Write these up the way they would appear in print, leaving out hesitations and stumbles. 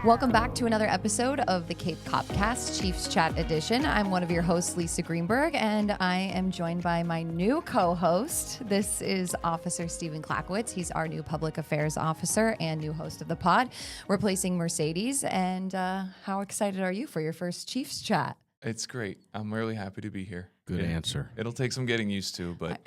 Welcome back to another episode of the Cape Copcast Chiefs Chat Edition. I'm one of your hosts, Lisa Greenberg, and I am joined by my new co-host. This is Officer Steven Klakowicz. He's our new public affairs officer and new host of the pod, replacing Mercedes. And how excited are you for your first Chiefs Chat? It's great. I'm really happy to be here. Good answer. It'll take some getting used to, but...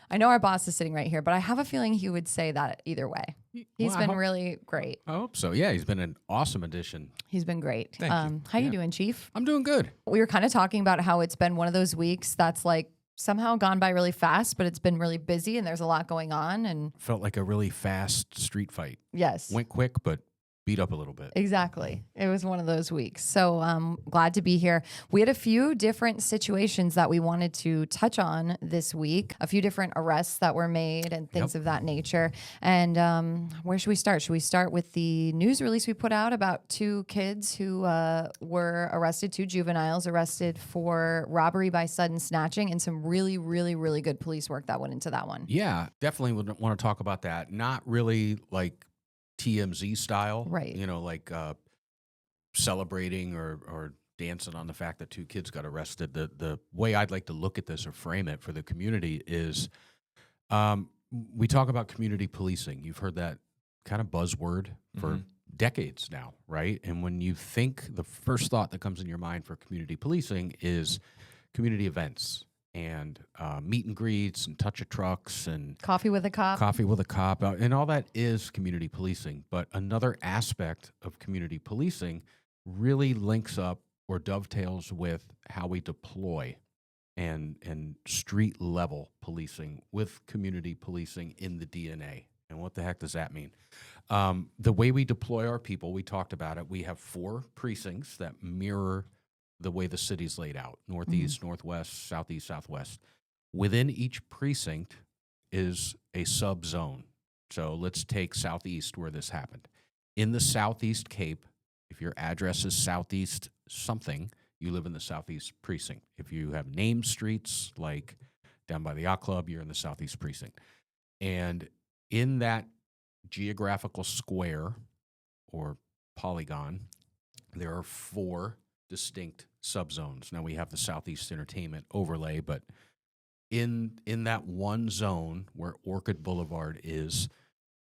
I know our boss is sitting right here, but I have a feeling he would say that either way. He's been really great. I hope so. Yeah, he's been an awesome addition. He's been great. Thank you. How you doing, Chief? I'm doing good. We were kind of talking about how it's been one of those weeks that's like somehow gone by really fast, but it's been really busy and there's a lot going on. And Felt like a really fast street fight. yes. Went quick, but beat up a little bit. Exactly. It was one of those weeks. So glad to be here. We had a few different situations that we wanted to touch on this week, a few different arrests that were made and things of that nature. And where should we start? Should we start with the news release we put out about two kids who were arrested, two juveniles arrested for robbery by sudden snatching, and some really, really, really good police work that went into that one? Yeah, definitely would want to talk about that. Not really like TMZ style, Right. You know, like celebrating or dancing on the fact that two kids got arrested. The way I'd like to look at this or frame it for the community is we talk about community policing. You've heard that kind of buzzword for decades now, right? And when you think, the first thought that comes in your mind for community policing is community events and meet and greets and touch of trucks and Coffee with a cop. and all that is community policing. But another aspect of community policing really links up or dovetails with how we deploy and street level policing with community policing in the DNA. And what the heck does that mean? The way we deploy our people, we talked about it. We have 4 precincts that mirror the way the city's laid out: northeast, northwest, southeast, southwest. Within each precinct is a sub-zone. So let's take southeast, where this happened. In the southeast Cape, if your address is southeast something, you live in the southeast precinct. If you have named streets, like down by the yacht club, you're in the southeast precinct. And in that geographical square or polygon, there are 4 distinct subzones. Now we have the Southeast Entertainment overlay, but in that one zone where Orchid Boulevard is,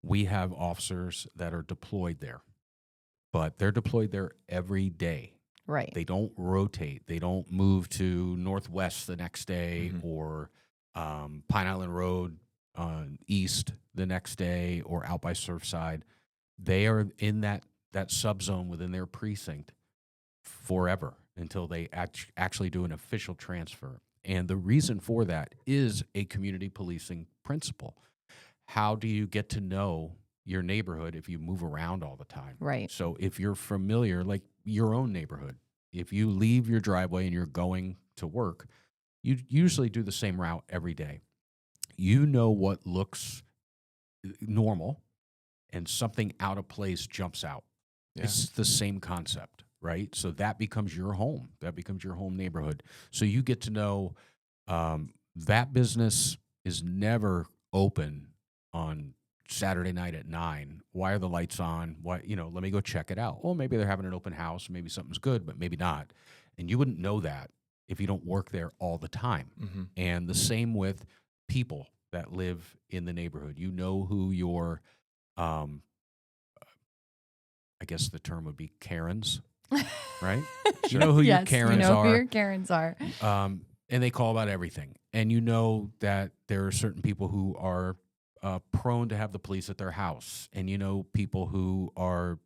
we have officers that are deployed there. But they're deployed there every day. Right. They don't rotate. They don't move to Northwest the next day or Pine Island Road east the next day or out by Surfside. They are in that subzone within their precinct forever until they actually do an official transfer. And the reason for that is a community policing principle. How do you get to know your neighborhood if you move around all the time? Right. So if you're familiar, like your own neighborhood, if you leave your driveway and you're going to work, you usually do the same route every day. You know what looks normal and something out of place jumps out. Yeah. It's the same concept. Right? So that becomes your home. That becomes your home neighborhood. So you get to know that business is never open on Saturday night at 9. Why are the lights on? Why, let me go check it out. Well, maybe they're having an open house. Maybe something's good, but maybe not. And you wouldn't know that if you don't work there all the time. And the same with people that live in the neighborhood. You know who your, I guess the term would be Karens. Right? You know who your Karens are. Who your Karens are. And they call about everything. And you know that there are certain people who are prone to have the police at their house. And you know people who are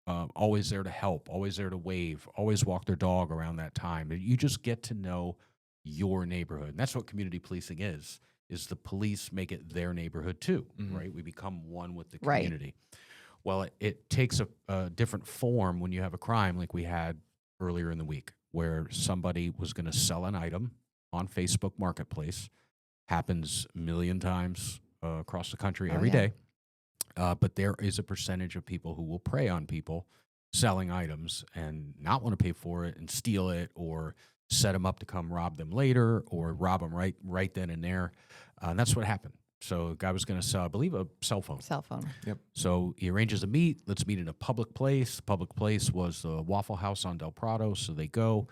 always there to help, always there to wave, always walk their dog around that time. And you just get to know your neighborhood. And that's what community policing is the police make it their neighborhood too, right? We become one with the community. Right. Well, it takes a different form when you have a crime like we had earlier in the week, where somebody was going to sell an item on Facebook Marketplace. Happens a million times across the country every day. But there is a percentage of people who will prey on people selling items and not want to pay for it and steal it or set them up to come rob them later or rob them right then and there. And that's what happened. So the guy was going to sell, I believe, a cell phone. Cell phone. So he arranges a meet. Let's meet in a public place. The public place was the Waffle House on Del Prado. So they go.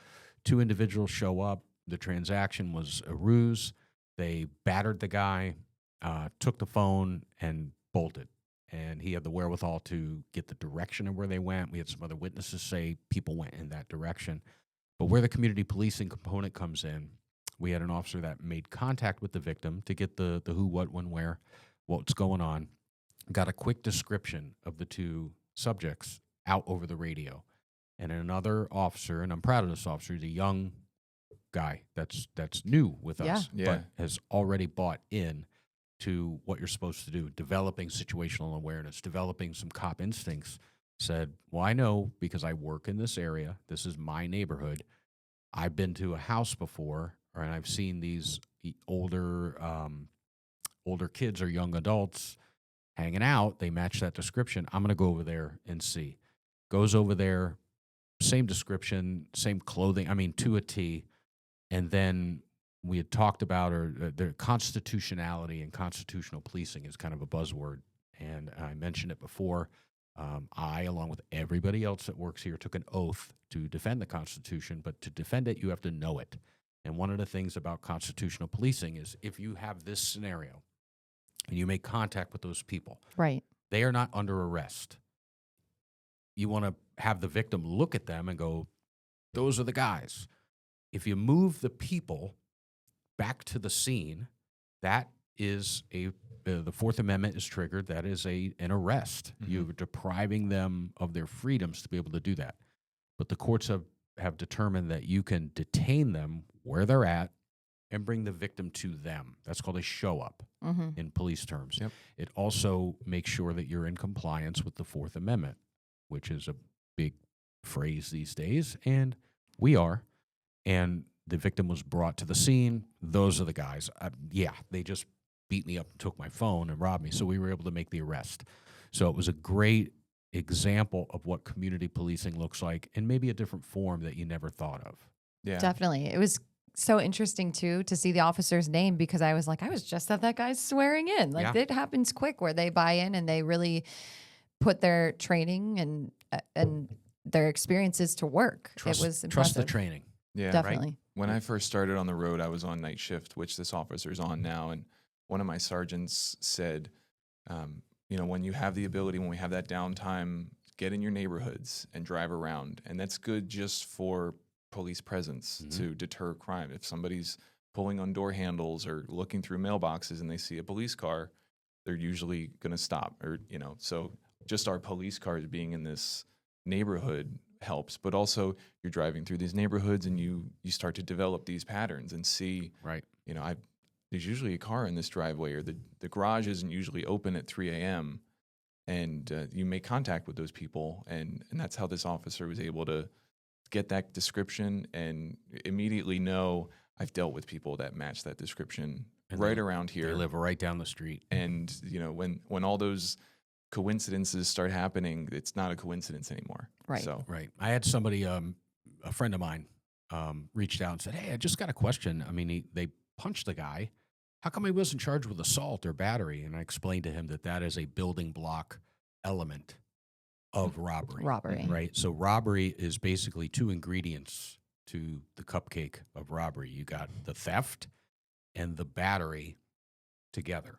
2 individuals show up. The transaction was a ruse. They battered the guy, took the phone, and bolted. And he had the wherewithal to get the direction of where they went. We had some other witnesses say people went in that direction. But where the community policing component comes in, we had an officer that made contact with the victim to get the who, what, when, where, what's going on. Got a quick description of the 2 subjects out over the radio. And another officer, and I'm proud of this officer, he's a young guy that's new with us, Yeah. but has already bought in to what you're supposed to do, developing situational awareness, developing some cop instincts, said, well, I know because I work in this area. This is my neighborhood. I've been to a house before, and I've seen these older kids or young adults hanging out. They match that description. I'm going to go over there and see. Goes over there, same description, same clothing, to a T. And then we had talked about the constitutionality and constitutional policing is kind of a buzzword. And I mentioned it before. I, along with everybody else that works here, took an oath to defend the Constitution, but to defend it, you have to know it. And one of the things about constitutional policing is if you have this scenario and you make contact with those people, Right. they are not under arrest. You want to have the victim look at them and go, those are the guys. If you move the people back to the scene, that is the Fourth Amendment is triggered. That is an arrest. Mm-hmm. You're depriving them of their freedoms to be able to do that. But the courts have determined that you can detain them where they're at and bring the victim to them. That's called a show up in police terms. Yep. It also makes sure that you're in compliance with the Fourth Amendment, which is a big phrase these days, and we are. And the victim was brought to the scene. Those are the guys. They just beat me up and took my phone and robbed me. So we were able to make the arrest. So it was a great example of what community policing looks like in maybe a different form that you never thought of. Yeah. Definitely. It was so interesting too to see the officer's name because I was like, I was just at that guy's swearing in. Like it happens quick where they buy in and they really put their training and their experiences to work. It was impressive. Trust the training. Yeah. Definitely. Right? When I first started on the road, I was on night shift, which this officer is on now. And one of my sergeants said, when you have the ability, when we have that downtime, get in your neighborhoods and drive around. And that's good just for police presence to deter crime. If somebody's pulling on door handles or looking through mailboxes and they see a police car, they're usually going to stop so just our police cars being in this neighborhood helps, but also you're driving through these neighborhoods and you start to develop these patterns and see, there's usually a car in this driveway or the garage isn't usually open at 3 a.m. And you make contact with those people. And that's how this officer was able to get that description and immediately know I've dealt with people that match that description around here. They live right down the street. And, when all those coincidences start happening, it's not a coincidence anymore. Right. So. Right. I had somebody, a friend of mine, reached out and said, hey, I just got a question. They punched the guy. How come he wasn't charged with assault or battery? And I explained to him that is a building block element of robbery. Robbery. Right. So robbery is basically 2 ingredients to the cupcake of robbery. You got the theft and the battery together.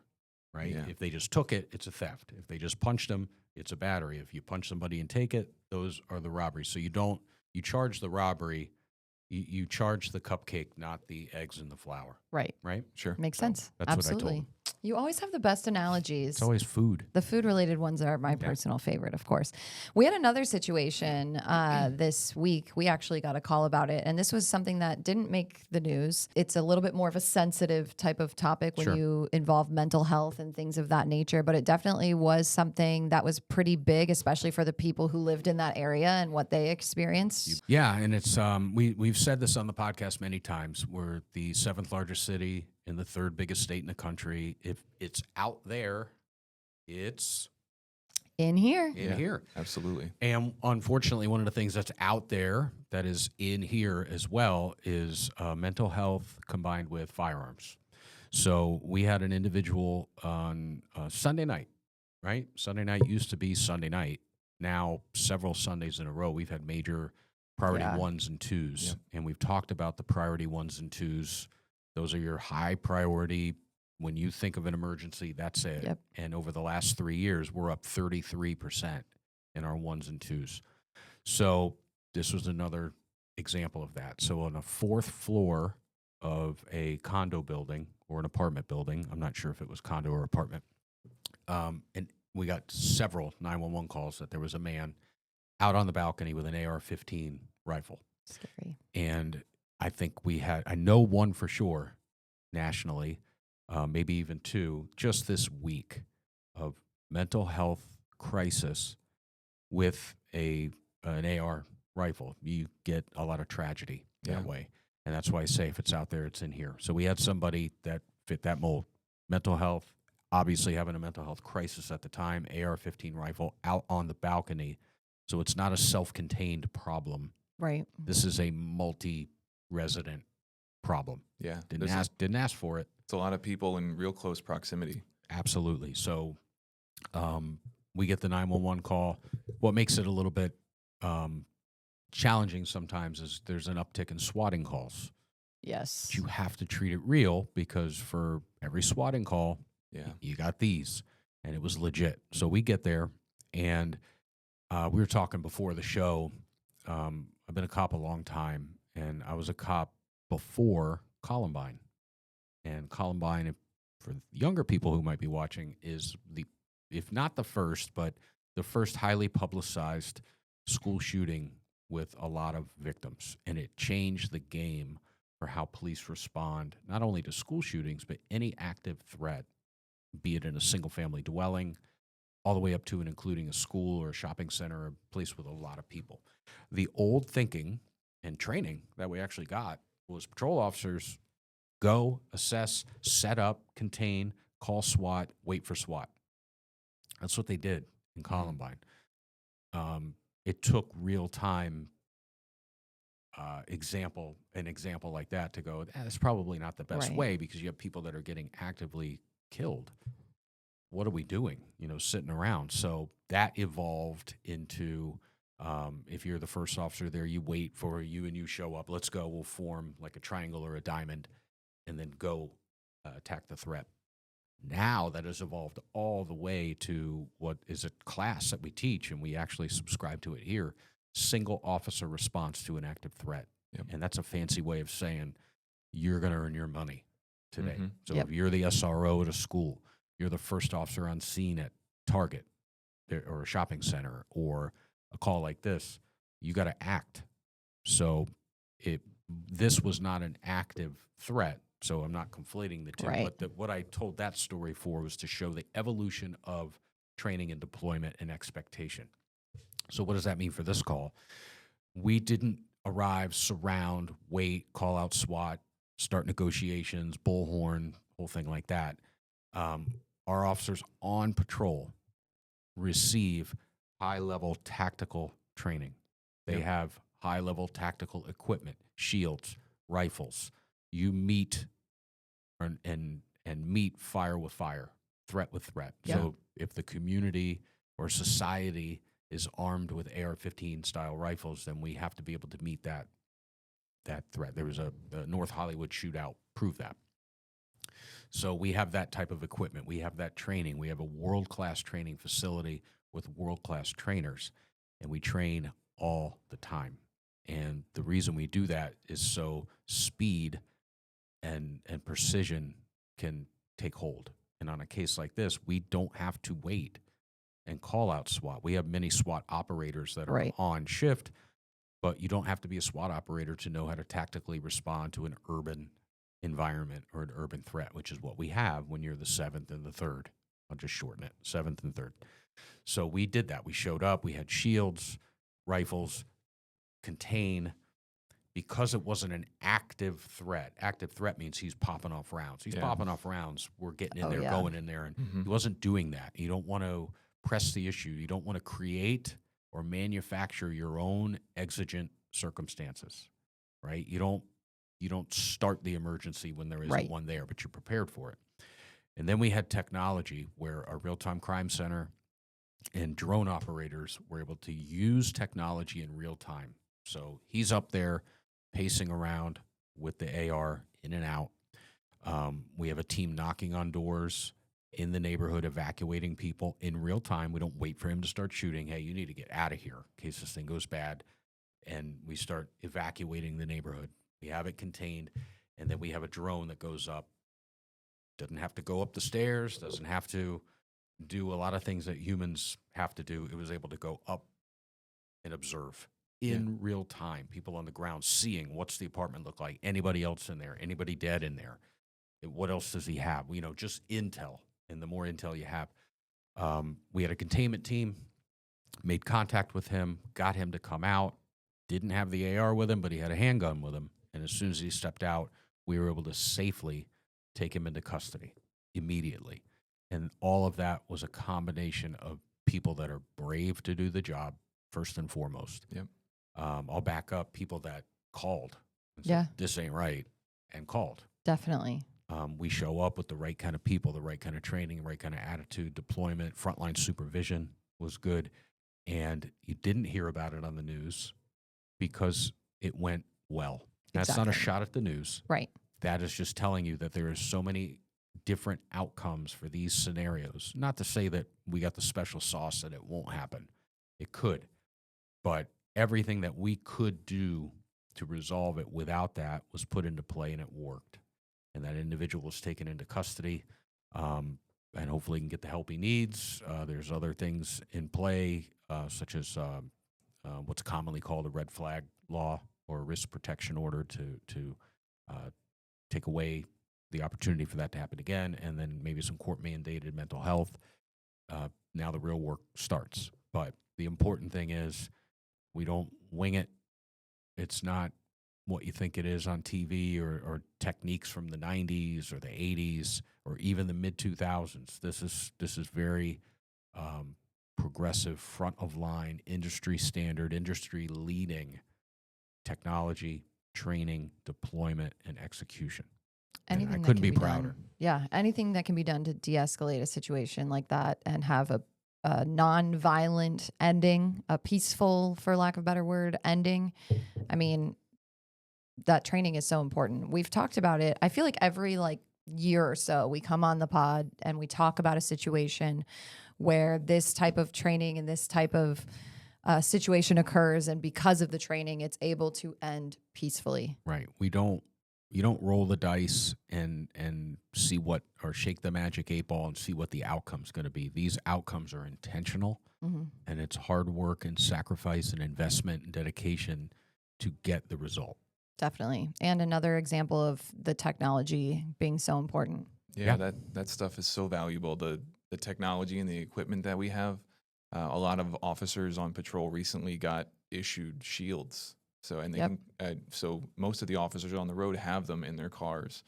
Right? Yeah. If they just took it, it's a theft. If they just punched them, it's a battery. If you punch somebody and take it, those are the robberies. So you charge the robbery, you charge the cupcake, not the eggs and the flour. Right. Right? Sure. Makes sense. That's what I told Absolutely. him. You always have the best analogies. It's always food. The food-related ones are my personal favorite, of course. We had another situation this week. We actually got a call about it, and this was something that didn't make the news. It's a little bit more of a sensitive type of topic when you involve mental health and things of that nature, but it definitely was something that was pretty big, especially for the people who lived in that area and what they experienced. Yeah, and it's we've said this on the podcast many times. We're the 7th largest city in the 3rd biggest state in the country. If it's out there, it's In here. here. Absolutely. And unfortunately, one of the things that's out there that is in here as well is mental health combined with firearms. So we had an individual on Sunday night, right? Sunday night used to be Sunday night. Now, several Sundays in a row, we've had major priority Yeah. ones and twos. Yep. And we've talked about the priority ones and twos. Those are your high priority. When you think of an emergency, that's it. Yep. And over the last 3 years, we're up 33% in our ones and twos. So this was another example of that. So on a fourth floor of a condo building or an apartment building, I'm not sure if it was condo or apartment, and we got several 911 calls that there was a man out on the balcony with an AR-15 rifle. Scary. And I think I know one for sure nationally, maybe even two, just this week of mental health crisis with an AR rifle. You get a lot of tragedy that way. And that's why I say if it's out there, it's in here. So we had somebody that fit that mold. Mental health, obviously having a mental health crisis at the time, AR-15 rifle out on the balcony. So it's not a self-contained problem. Right. This is a multi-resident problem. Yeah. Didn't ask for it. It's a lot of people in real close proximity. Absolutely. So we get the 911 call. What makes it a little bit challenging sometimes is there's an uptick in swatting calls. Yes. But you have to treat it real because for every swatting call, you got these. And it was legit. So we get there, and we were talking before the show. I've been a cop a long time, and I was a cop before Columbine. And Columbine, for younger people who might be watching, is if not the first, but the first highly publicized school shooting with a lot of victims. And it changed the game for how police respond, not only to school shootings, but any active threat, be it in a single-family dwelling, all the way up to and including a school or a shopping center or a place with a lot of people. The old thinking and training that we actually got was patrol officers go, assess, set up, contain, call SWAT, wait for SWAT. That's what they did in Columbine. It took real-time an example like that to go, that's probably not the best way because you have people that are getting actively killed. What are we doing? Sitting around. So that evolved into if you're the first officer there, you wait for you show up. Let's go. We'll form like a triangle or a diamond and then go attack the threat. Now that has evolved all the way to what is a class that we teach, and we actually subscribe to it here, single officer response to an active threat. Yep. And that's a fancy way of saying you're going to earn your money today. Mm-hmm. So if you're the SRO at a school, you're the first officer on scene at Target or a shopping center or a call like this, you got to act. So this was not an active threat, so I'm not conflating the two. Right. But what I told that story for was to show the evolution of training and deployment and expectation. So what does that mean for this call? We didn't arrive, surround, wait, call out SWAT, start negotiations, bullhorn, whole thing like that. Our officers on patrol receive high-level tactical training. They have high-level tactical equipment, shields, rifles. You meet and meet fire with fire, threat with threat. Yeah. So if the community or society is armed with AR-15 style rifles, then we have to be able to meet that threat. There was a North Hollywood shootout, proved that. So we have that type of equipment. We have that training. We have a world-class training facility with world-class trainers, and we train all the time. And the reason we do that is so speed and precision can take hold. And on a case like this, we don't have to wait and call out SWAT. We have many SWAT operators that are on shift, but you don't have to be a SWAT operator to know how to tactically respond to an urban environment or an urban threat, which is what we have when you're the 7th and the 3rd. I'll just shorten it, 7th and 3rd. So we did that. We showed up. We had shields, rifles, contain. Because it wasn't an active threat. Active threat means he's popping off rounds. He's popping off rounds. We're getting in there, going in there. And he wasn't doing that. You don't want to press the issue. You don't want to create or manufacture your own exigent circumstances, right? You don't You don't start the emergency when there isn't Right. one there, but you're prepared for it. And then we had technology where our real-time crime center and drone operators were able to use technology in real time. So he's up there pacing around with the AR in and out. We have a team knocking on doors in the neighborhood, evacuating people in real time. We don't wait for him to start shooting. Hey, you need to get out of here in case this thing goes bad. And we start evacuating the neighborhood. We have it contained, and then we have a drone that goes up. Doesn't have to go up the stairs, doesn't have to do a lot of things that humans have to do. It was able to go up and observe in real time. People on the ground seeing what's the apartment look like, anybody else in there, anybody dead in there. What else does he have? You know, just intel. And the more intel you have, we had a containment team, made contact with him, got him to come out, didn't have the AR with him, but he had a handgun with him. And as soon as he stepped out, we were able to safely take him into custody immediately. And all of that was a combination of people that are brave to do the job, first and foremost. Yep. I'll back up people that called and said, Yeah. this ain't right, and called. Definitely. We show up with the right kind of people, the right kind of training, the right kind of attitude, deployment, frontline supervision was good. And you didn't hear about it on the news because it went well. That's not a Exactly. shot at the news. Right. That is just telling you that there is so many different outcomes for these scenarios. Not to say that we got the special sauce and it won't happen. It could. But everything that we could do to resolve it without that was put into play, and it worked. And that individual was taken into custody, and hopefully can get the help he needs. There's other things in play, such as what's commonly called a red flag law or a risk protection order to take away the opportunity for that to happen again, and then maybe some court-mandated mental health. Now the real work starts. But the important thing is we don't wing it. It's not what you think it is on TV or techniques from the 90s or the 80s or even the mid-2000s. This is very progressive, front-of-line, industry standard, industry-leading technology, training, deployment, and execution. Anything I that couldn't can be prouder. done. Yeah, anything that can be done to de-escalate a situation like that and have a non-violent ending, a peaceful, for lack of a better word, ending. I mean, that training is so important. We've talked about it. I feel like every year or so we come on the pod and we talk about a situation where this type of training and this type of situation occurs, and because of the training, it's able to end peacefully. Right. You don't roll the dice and see what, or shake the magic 8 ball and see what the outcome's going to be. These outcomes are intentional, and it's hard work and sacrifice and investment and dedication to get the result. Definitely. And another example of the technology being so important. Yeah. That stuff is so valuable. The technology and the equipment that we have. A lot of officers on patrol recently got issued shields. So and they Yep. can, so most of the officers on the road have them in their cars,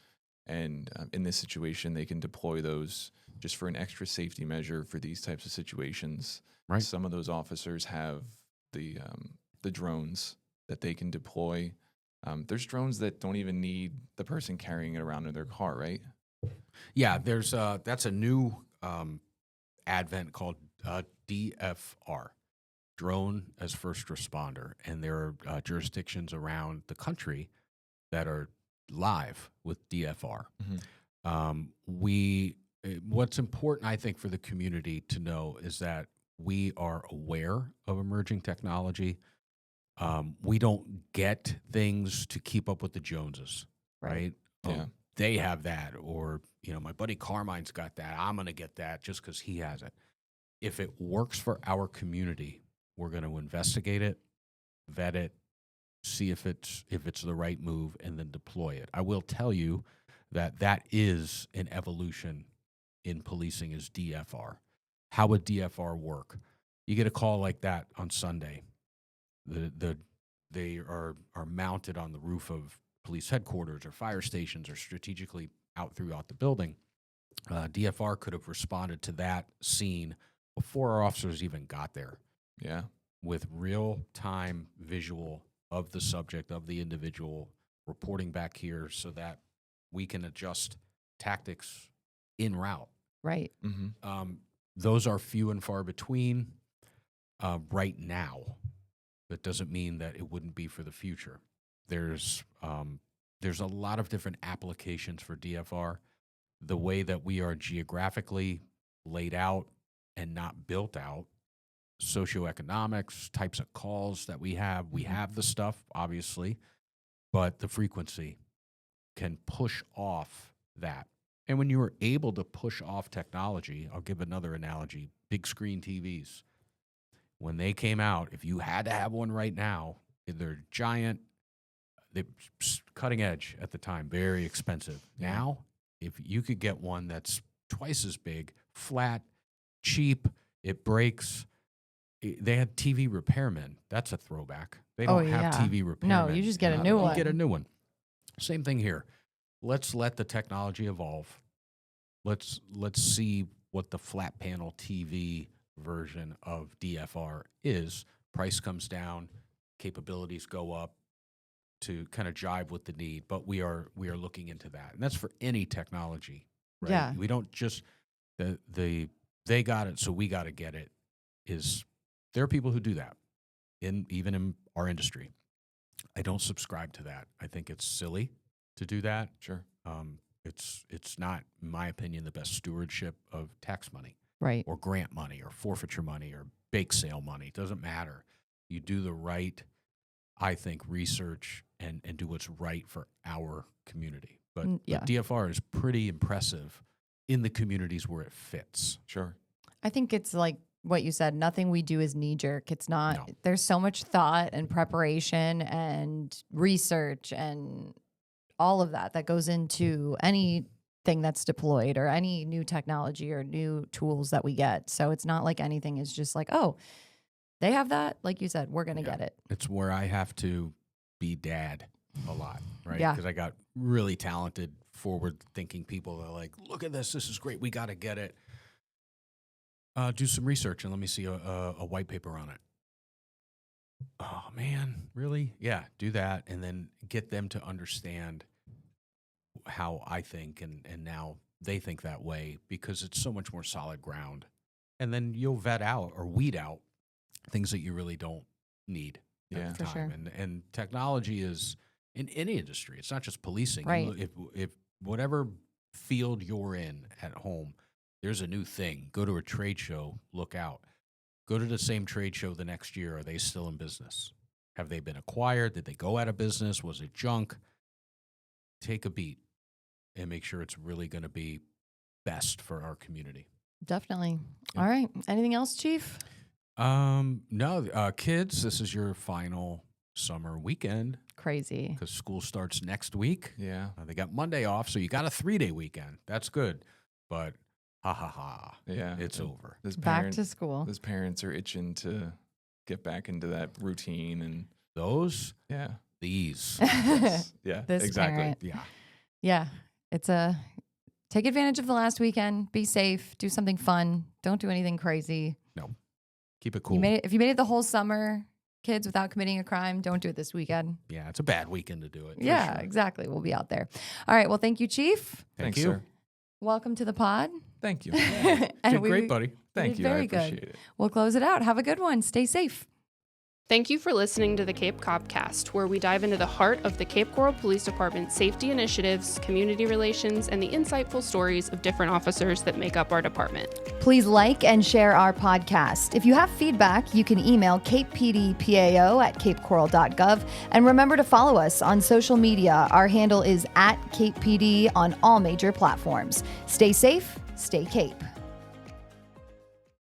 and in this situation they can deploy those just for an extra safety measure for these types of situations. Right. Some of those officers have the drones that they can deploy. There's drones that don't even need the person carrying it around in their car, right? Yeah, there's that's a new advent called DFR, drone as first responder, and there are jurisdictions around the country that are live with DFR. What's important, I think, for the community to know is that we are aware of emerging technology. We don't get things to keep up with the Joneses, right? Yeah. They have that, or my buddy Carmine's got that. I'm going to get that just because he has it. If it works for our community, we're going to investigate it, vet it, see if it's the right move, and then deploy it. I will tell you that is an evolution in policing is DFR. How would DFR work? You get a call like that on Sunday. They are mounted on the roof of police headquarters or fire stations or strategically out throughout the building. DFR could have responded to that scene before our officers even got there. Yeah. With real-time visual of the subject, of the individual, reporting back here so that we can adjust tactics en route. Right. Those are few and far between right now. That doesn't mean that it wouldn't be for the future. There's a lot of different applications for DFR. The way that we are geographically laid out and not built out, socioeconomics, types of calls that we have the stuff, obviously, but the frequency can push off that. And when you are able to push off technology, I'll give another analogy, big screen TVs. When they came out, if you had to have one right now, they're giant, they're cutting edge at the time, very expensive. Now, if you could get one that's twice as big, flat, cheap, it breaks. They had TV repairmen. That's a throwback. They don't have TV repairmen. No, you just get a new one. You get a new one. Same thing here. Let's let the technology evolve. Let's see what the flat panel TV version of DFR is. Price comes down, capabilities go up to kind of jive with the need, but we are looking into that. And that's for any technology, right? Yeah. We don't just they got it, so we got to get it. There are people who do that even in our industry. I don't subscribe to that. I think it's silly to do that. Sure. It's not, in my opinion, the best stewardship of tax money. Right. Or grant money or forfeiture money or bake sale money. It doesn't matter. You do the right, I think, research and do what's right for our community. But DFR is pretty impressive in the communities where it fits. Sure. I think it's like what you said, nothing we do is knee jerk. It's not, there's so much thought and preparation and research and all of that goes into anything that's deployed or any new technology or new tools that we get. So it's not like anything is just like, oh, they have that. Like you said, we're going to get it. It's where I have to be dad a lot, right? Yeah. Because I got really talented, forward-thinking people that are like, look at this. This is great. We got to get it. Do some research and let me see a white paper on it. Oh, man, really? Yeah, do that and then get them to understand how I think and now they think that way because it's so much more solid ground. And then you'll vet out or weed out things that you really don't need at the time. Sure. And technology is in any industry. It's not just policing. Right. If whatever field you're in at home, there's a new thing. Go to a trade show, look out. Go to the same trade show the next year. Are they still in business? Have they been acquired? Did they go out of business? Was it junk? Take a beat and make sure it's really going to be best for our community. Definitely. All right. Anything else, Chief? No, kids, this is your final summer weekend. Crazy. Because school starts next week. Yeah. They got Monday off, so you got a 3-day weekend. That's good. But yeah, it's over. Back to school. Those parents are itching to get back into that routine and these. Yeah, This exactly. parent. Yeah. It's take advantage of the last weekend. Be safe. Do something fun. Don't do anything crazy. No. Keep it cool. If you made it the whole summer, kids, without committing a crime, don't do it this weekend. Yeah, it's a bad weekend to do it. Yeah, sure. exactly. We'll be out there. All right. Well, thank you, Chief. Thank Thanks, you. sir. Welcome to the pod. Thank you. And Did great, buddy. Thank you. Very I appreciate good. it. We'll close it out. Have a good one. Stay safe. Thank you for listening to the Cape Copcast, where we dive into the heart of the Cape Coral Police Department's safety initiatives, community relations, and the insightful stories of different officers that make up our department. Please like and share our podcast. If you have feedback, you can email capepdpao@capecoral.gov. And remember to follow us on social media. Our handle is @CapePD on all major platforms. Stay safe, stay Cape.